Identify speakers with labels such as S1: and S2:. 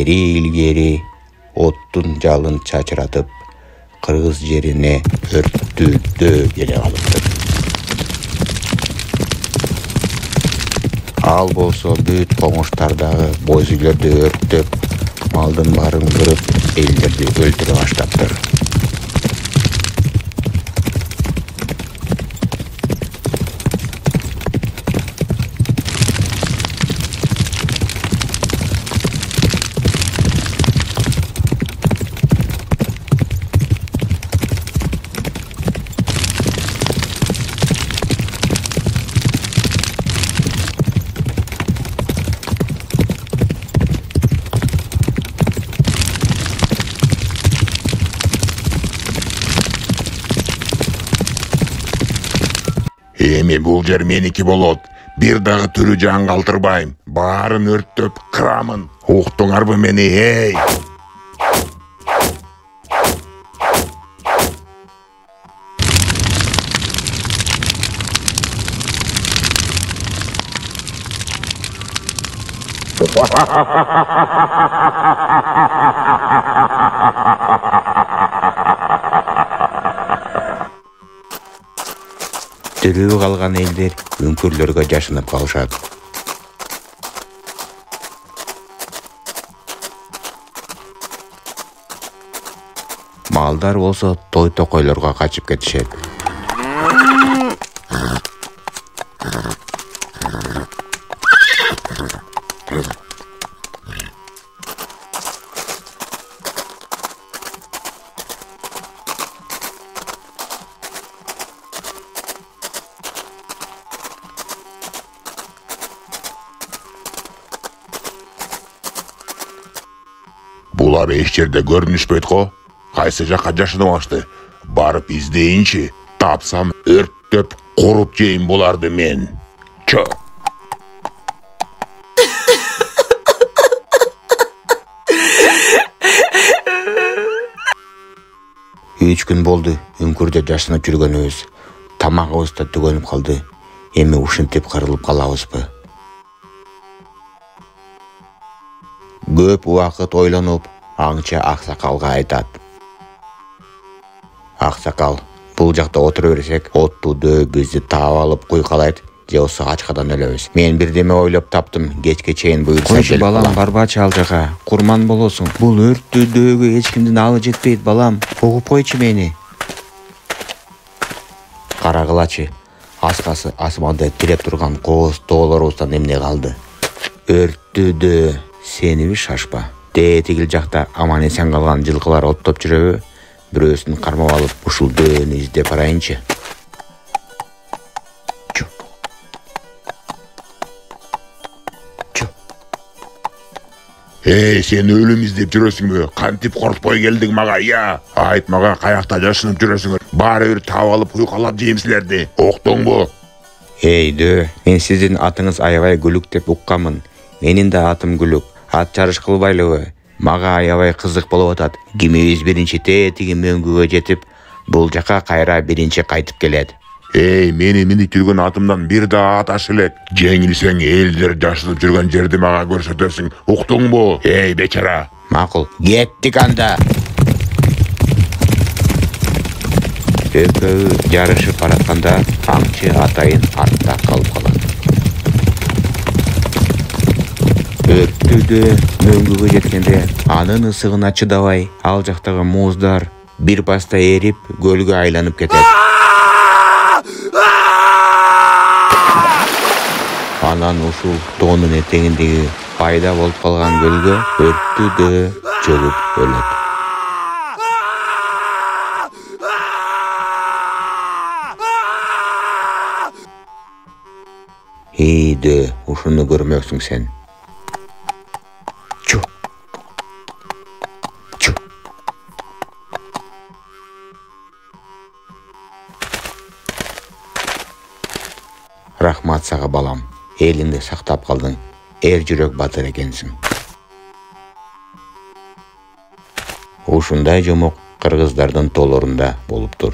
S1: ilgeri ottun жалын чачыратып, Кыргыз жерине өрттүдө келе калыптыр. Ал болсо бүт коңуштардагы боз үйлөрдү өрттөп, малдын баарын кырып, элдерди өлтүрө баштаптыр.
S2: Эми бул жер меники болот. Бир дагы түрү жан калтырбайм. Баарын өрттөп кырамын. Уктуңарбы мени, эй?
S1: Тирүү калган элдер үңкүрлөргө жашынып калышат. Малдар болсо той-токойлорго качып кетишет.
S2: Булар эч жерде көрүнүшпөйт го. Кайсы жакка жашынып алышты? Барып издейинчи. Тапсам өрттөп куруп жейин буларды мен. Чо.
S1: 3 күн болду үңкүрдө жашынып жүргөнүбүз. Тамагыбыз да түгөнүп калды. Эми ушинтип кырылып калабызбы? Көп убакыт ойлонуп, аңчы Аксакалга айтат. Аксакал, бул жакта отура берсек, оттуду бизди таап алып куйкалайт, же болбосо ачкадан өлөбүз. Мен бирдеме ойлоп таптым, кечке чейин буюрса
S3: келип балам, барбачы ал жака. Курман болосуң. Бул өрттүдөгө эч кимдин алы жетпейт, балам. Угуп койчу мени.
S1: Карагылачы, аскасы асманда тиреп турган кооз тоолорубуздан эмне калды? Өрттүдө, сениби шашпа. Тигил жакта аман эсен калган жылкылар оттоп жүрөбү? Бирөөсүн кармап алып, ушул дөөнү издеп барайынчы.
S2: Эй, сен өлүм издеп жүрөсүңбү? Кантип кортпой келдиң мага, я? Айт мага, каякта жашынып жүрөсүңөр? Баары бир таап алып куйкалап жейм силерди. Октуңбу?
S1: Эй, дөө, мен сиздин атыңыз аябай Гүлүк деп укканмын. Менин да атым Гүлүк. Ат жарыш кылбайлыбы? Мага аябай кызык болуп атат. Кимибиз биринчи тетиги мөңгүгө жетип, бул жака кайра биринчи кайтып келет.
S2: Эй, мени минип жүргөн атымдан бир да аташ элек. Жеңилсең элдер жашынып жүргөн жерди мага көрсөтөсүң. Уктуңбу? Эй, бечара.
S1: Макул, кеттик анда. Экөө жарышып баратканда аңчы атайын артта калып калат. Өрттүдө мөңгүгө жеткенде анын ысыгына чыдабай, ал жактагы муздар бир баста эрип, көлгө айланып кетет. Анан ушул тоонун этегиндеги пайда болуп калган көлгө өрттүдө чөгүп өлөт. Ийдө, ушуну көрмөксүң сен. Рахмат сага балам, элинди сактап калдың, эр жүрөк батыр экенсиң. Ушундай жомок кыргыздардын тоолорунда болуптур.